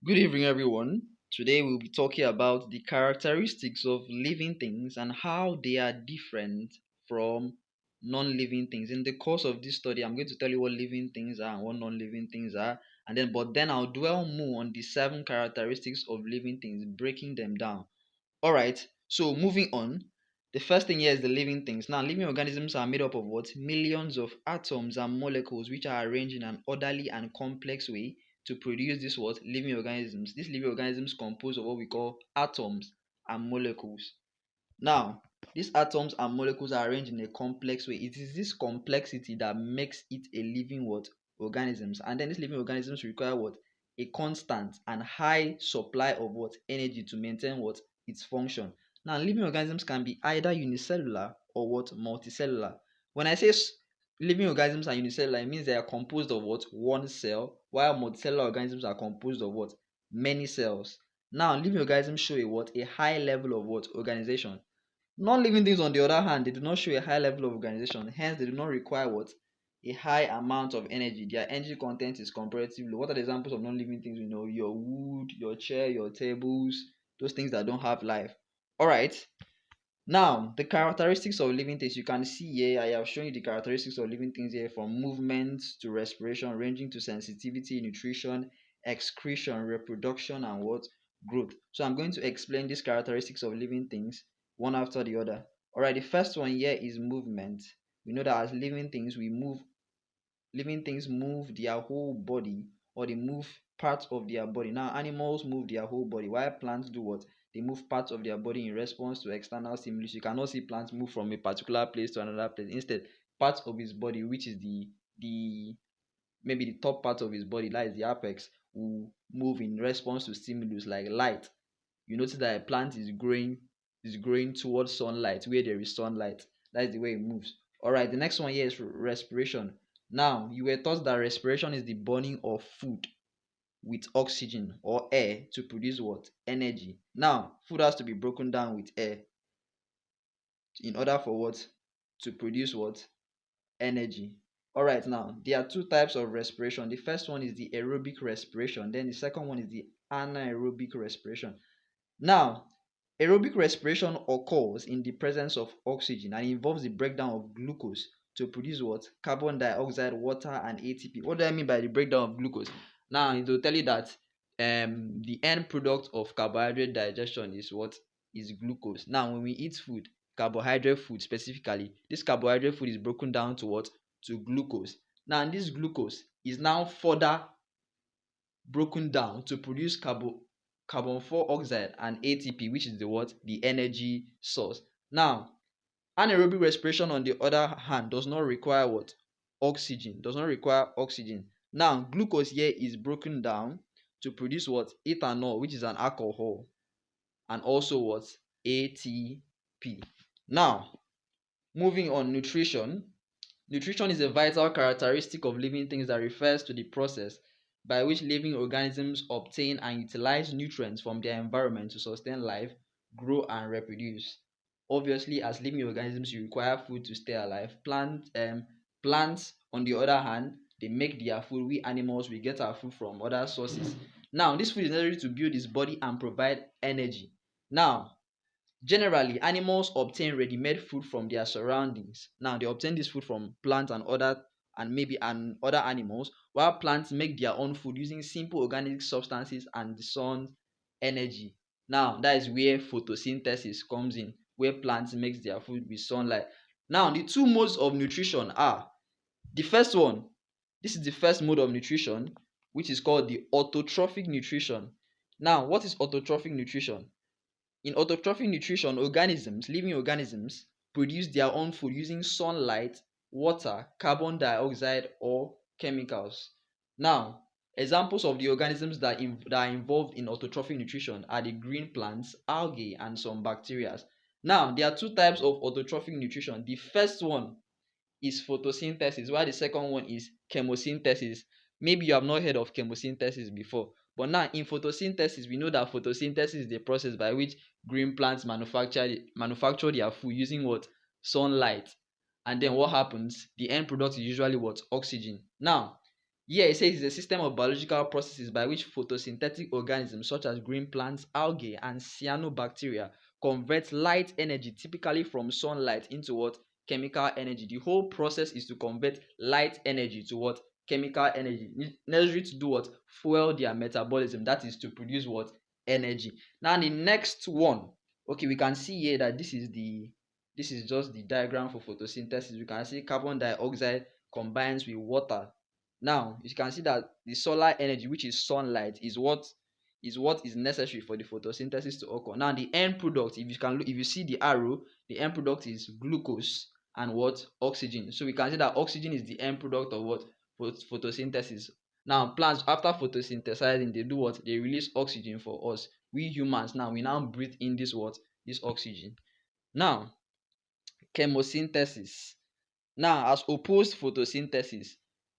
Good evening, everyone. Today we'll be talking about the characteristics of living things and how they are different from non-living things. In the course of this study, I'm going to tell you what living things are and what non-living things are, and then I'll dwell more on the seven characteristics of living things, breaking them down. All right. So moving on, the first thing here is the living things. Now, living organisms are made up of what? Millions of atoms and molecules which are arranged in an orderly and complex way to produce this what? Living organisms. These living organisms compose of what we call atoms and molecules. Now, these atoms and molecules are arranged in a complex way. It is this complexity that makes it a living what? Organisms. And then these living organisms require what? A constant and high supply of what? Energy to maintain what? Its function. Now, living organisms can be either unicellular or what? Multicellular. When I say living organisms are unicellular, it means they are composed of what? One cell, while multicellular organisms are composed of what? Many cells. Now, living organisms show a what? A high level of what? Organization. Non-living things, on the other hand, they do not show a high level of organization. Hence, they do not require what? A high amount of energy. Their energy content is comparatively low. What are the examples of non-living things? Your wood, your chair, your tables, those things that don't have life. All right. Now, the characteristics of living things, you can see here, I have shown you the characteristics of living things here, from movement to respiration, ranging to sensitivity, nutrition, excretion, reproduction, and what? Growth. So I'm going to explain these characteristics of living things one after the other. Alright, the first one here is movement. We know that as living things, living things move their whole body, or they move parts of their body. Now, animals move their whole body, while plants do what? They move parts of their body in response to external stimulus. You cannot see plants move from a particular place to another place. Instead, parts of his body, which is the maybe the top part of his body, that is the apex, will move in response to stimulus like light. You notice that a plant is growing towards sunlight, where there is sunlight. That is the way it moves. All right, the next one here is respiration. Now, you were taught that respiration is the burning of food with oxygen or air to produce what? Energy. Now, food has to be broken down with air in order for what? To produce what? Energy. All right, now there are two types of respiration. The first one is the aerobic respiration, then the second one is the anaerobic respiration. Now, aerobic respiration occurs in the presence of oxygen and involves the breakdown of glucose to produce what? Carbon dioxide, water, and ATP. What do I mean by the breakdown of glucose? Now, it will tell you that the end product of carbohydrate digestion is what? Is glucose. Now, when we eat food, carbohydrate food specifically, this carbohydrate food is broken down to what? To glucose. Now, this glucose is now further broken down to produce carbon 4 oxide and ATP, which is the what? The energy source. Now, anaerobic respiration, on the other hand, does not require what? Oxygen. Does not require oxygen. Now, glucose here is broken down to produce what? Ethanol, which is an alcohol, and also what? ATP. Now, moving on, nutrition. Nutrition is a vital characteristic of living things that refers to the process by which living organisms obtain and utilize nutrients from their environment to sustain life, grow, and reproduce. Obviously, as living organisms, you require food to stay alive. Plants, on the other hand, they make their food. We animals, we get our food from other sources. Now, this food is necessary to build its body and provide energy. Now, generally, animals obtain ready-made food from their surroundings. Now, they obtain this food from plants and other animals, while plants make their own food using simple organic substances and the sun's energy. Now, that is where photosynthesis comes in, where plants make their food with sunlight. Now, the two modes of nutrition are the first one. This is the first mode of nutrition, which is called the autotrophic nutrition. Now, what is autotrophic nutrition? In autotrophic nutrition, living organisms, produce their own food using sunlight, water, carbon dioxide, or chemicals. Now, examples of the organisms that are involved in autotrophic nutrition are the green plants, algae, and some bacteria. Now, there are two types of autotrophic nutrition. The first one is photosynthesis, while the second one is chemosynthesis. Maybe you have not heard of chemosynthesis before, but now in photosynthesis, we know that photosynthesis is the process by which green plants manufacture their food using what? Sunlight. And then what happens? The end product is usually what? Oxygen. Now, Here it says it's a system of biological processes by which photosynthetic organisms such as green plants, algae, and cyanobacteria convert light energy, typically from sunlight, into what? Chemical energy. The whole process is to convert light energy to what? Chemical energy. Necessary to do what? Fuel their metabolism. That is to produce what? Energy. Now the next one. Okay, we can see here that this is just the diagram for photosynthesis. We can see carbon dioxide combines with water. Now you can see that the solar energy, which is sunlight, is what is necessary for the photosynthesis to occur. Now the end product, if you see the arrow, the end product is glucose and what? Oxygen. So we can see that oxygen is the end product of what? Photosynthesis. Now plants, after photosynthesizing, they do what? They release oxygen for us. We humans, now we now breathe in this what? This oxygen. Now chemosynthesis. Now, as opposed photosynthesis,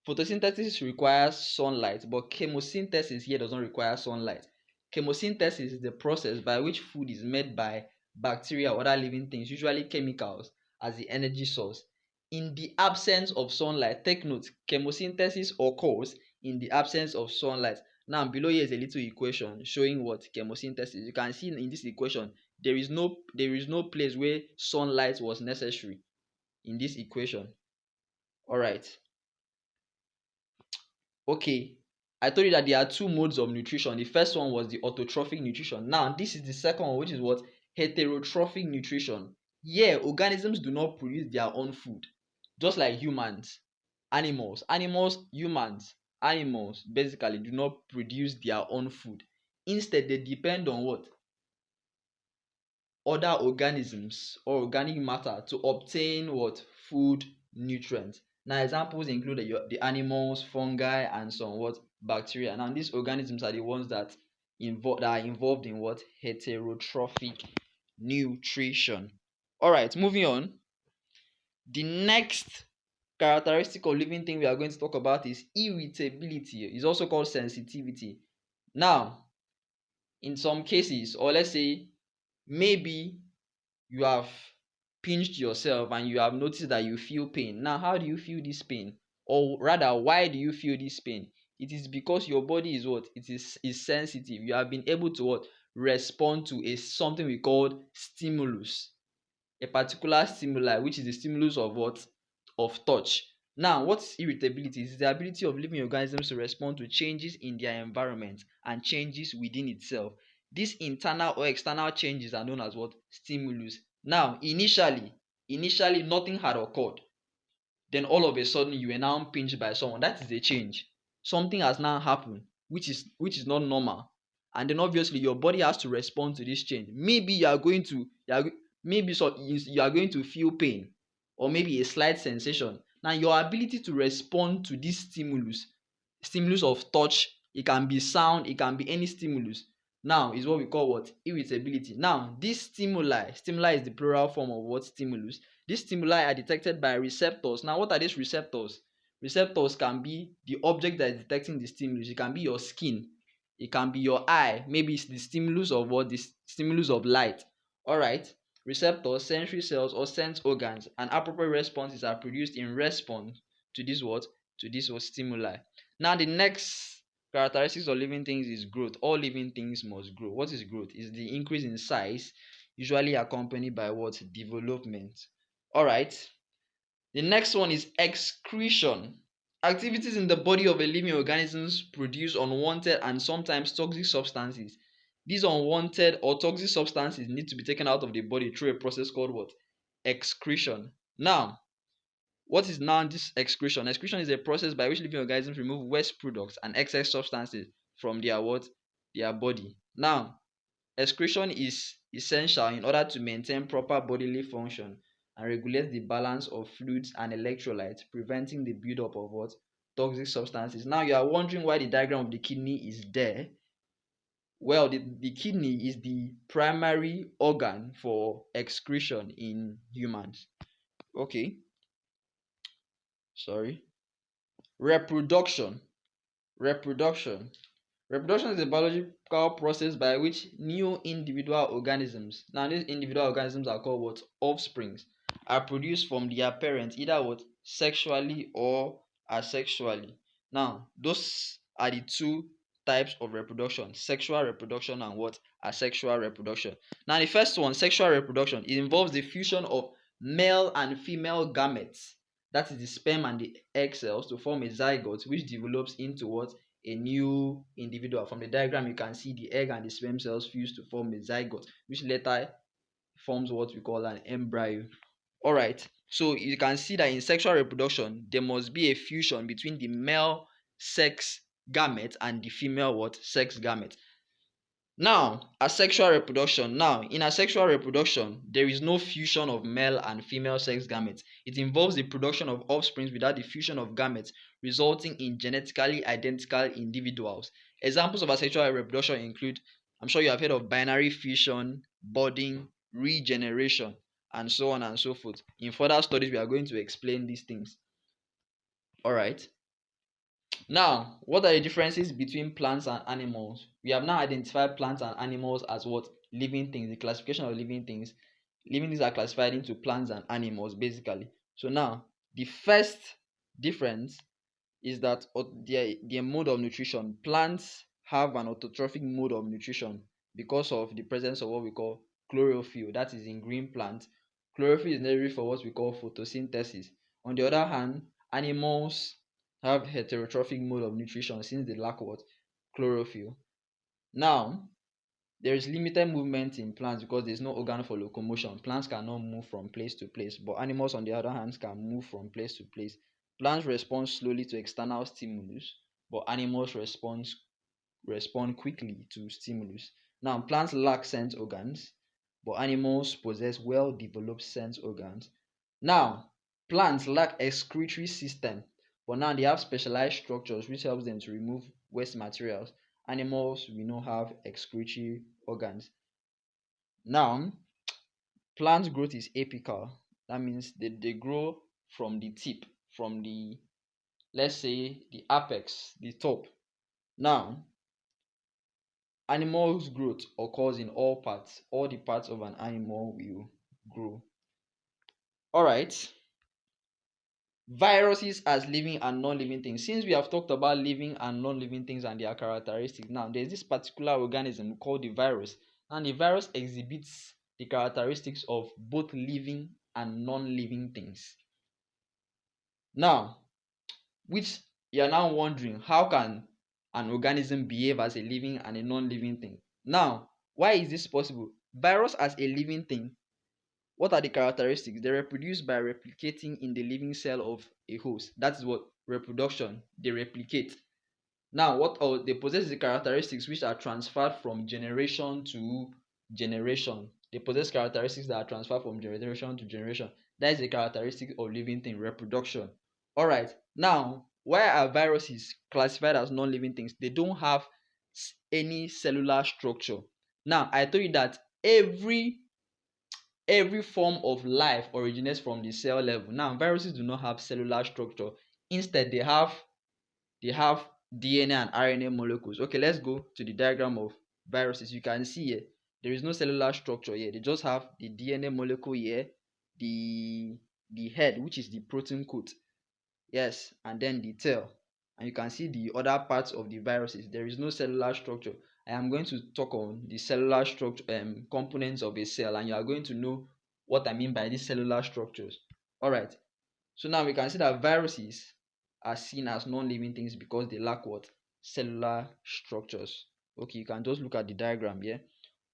photosynthesis requires sunlight, but chemosynthesis here does not require sunlight. Chemosynthesis is the process by which food is made by bacteria or other living things, usually chemicals, as the energy source. In the absence of sunlight, take note, chemosynthesis occurs in the absence of sunlight. Now, below here is a little equation showing what? Chemosynthesis. You can see in this equation, there is no place where sunlight was necessary in this equation. All right. Okay. I told you that there are two modes of nutrition. The first one was the autotrophic nutrition. Now, this is the second one, which is what? Heterotrophic nutrition. Here, organisms do not produce their own food, just like humans, animals basically do not produce their own food. Instead, they depend on what? Other organisms or organic matter to obtain what? Food, nutrients. Now examples include the animals, fungi, and some what? Bacteria. Now these organisms are the ones that are involved in what? Heterotrophic nutrition. Alright, moving on. The next characteristic of living thing we are going to talk about is irritability. It's also called sensitivity. Now, in some cases, or let's say maybe you have pinched yourself and you have noticed that you feel pain. Now, how do you feel this pain? Or rather, why do you feel this pain? It is because your body is what? It is sensitive. You have been able to what? Respond to something we call stimulus. A particular stimuli, which is the stimulus of what? Of touch. Now, what's irritability? It's the ability of living organisms to respond to changes in their environment and changes within itself. These internal or external changes are known as what? Stimulus. Now, initially nothing had occurred. Then all of a sudden you were now pinched by someone. That is a change. Something has now happened, which is not normal. And then obviously your body has to respond to this change. Maybe you are going to feel pain, or maybe a slight sensation. Now your ability to respond to this stimulus of touch, it can be sound, it can be any stimulus, now is what we call what? Irritability. Now this stimuli is the plural form of what? Stimulus. These stimuli are detected by receptors. Now what are these receptors? Receptors can be the object that is detecting the stimulus. It can be your skin, it can be your eye, maybe it's the stimulus of what? The stimulus of light. Alright. Receptors, sensory cells, or sense organs, and appropriate responses are produced in response to this what? To this what? Stimuli. Now the next characteristics of living things is growth. All living things must grow. What is growth? Is the increase in size, usually accompanied by what? Development. Alright. The next one is excretion. Activities in the body of a living organism produce unwanted and sometimes toxic substances. These unwanted or toxic substances need to be taken out of the body through a process called what? Excretion. Now, what is now this excretion? Excretion is a process by which living organisms remove waste products and excess substances from their what? Their body. Now, excretion is essential in order to maintain proper bodily function and regulate the balance of fluids and electrolytes, preventing the buildup of what? Toxic substances. Now you are wondering why the diagram of the kidney is there. Well, the kidney is the primary organ for excretion in humans. Okay. Sorry. Reproduction. Reproduction. Reproduction is a biological process by which new individual organisms, now these individual organisms are called what? Offsprings, are produced from their parents, either what? Sexually or asexually. Now, those are the two types of reproduction: sexual reproduction and what? Asexual reproduction. Now, the first one, sexual reproduction, it involves the fusion of male and female gametes, that is the sperm and the egg cells, to form a zygote, which develops into what? A new individual. From the diagram, you can see the egg and the sperm cells fuse to form a zygote, which later forms what we call an embryo. Alright, so you can see that in sexual reproduction, there must be a fusion between the male sex gamete and the female what? Sex gamete. Now, asexual reproduction. Now, in asexual reproduction, there is no fusion of male and female sex gametes. It involves the production of offspring without the fusion of gametes, resulting in genetically identical individuals. Examples of asexual reproduction include, I'm sure you have heard of binary fission, budding, regeneration, and so on and so forth. In further studies, we are going to explain these things. Alright. Now, what are the differences between plants and animals? We have now identified plants and animals as what? Living things. The classification of living things. Living things are classified into plants and animals, basically. So now, the first difference is that their mode of nutrition. Plants have an autotrophic mode of nutrition because of the presence of what we call chlorophyll. That is in green plants. Chlorophyll is necessary for what we call photosynthesis. On the other hand, animals have heterotrophic mode of nutrition since they lack what? Chlorophyll. Now, there is limited movement in plants because there is no organ for locomotion. Plants cannot move from place to place, but animals on the other hand can move from place to place. Plants respond slowly to external stimulus, but animals respond quickly to stimulus. Now, plants lack sense organs, but animals possess well-developed sense organs. Now, plants lack excretory system, but now they have specialized structures which helps them to remove waste materials. Animals we know have excretory organs. Now, plant growth is apical. That means they grow from the tip, from the, let's say, the apex, the top. Now, animals growth occurs in all parts. All the parts of an animal will grow. Alright. Viruses as living and non-living things. Since we have talked about living and non-living things and their characteristics, now there's this particular organism called the virus, and the virus exhibits the characteristics of both living and non-living things. Now, which you are now wondering, how can an organism behave as a living and a non-living thing? Now, why is this possible? Virus as a living thing, what are the characteristics? They reproduce by replicating in the living cell of a host. That is what reproduction. They replicate. Now, they possess the characteristics which are transferred from generation to generation. They possess characteristics that are transferred from generation to generation. That is the characteristic of living thing, reproduction. Alright, now, why are viruses classified as non-living things? They don't have any cellular structure. Now, I told you that every form of life originates from the cell level. Now, viruses do not have cellular structure. Instead, they have DNA and RNA molecules. Okay, let's go to the diagram of viruses. You can see here, there is no cellular structure here. They just have the DNA molecule here, the head, which is the protein coat. Yes, and then the tail. And you can see the other parts of the viruses. There is no cellular structure. I am going to talk on the cellular structure components of a cell, and you are going to know what I mean by these cellular structures. Alright, so now we can see that viruses are seen as non-living things because they lack what? Cellular structures. Okay, you can just look at the diagram here.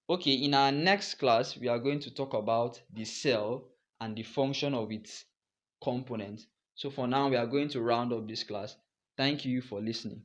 Okay, in our next class, we are going to talk about the cell and the function of its components. So for now, we are going to round up this class. Thank you for listening.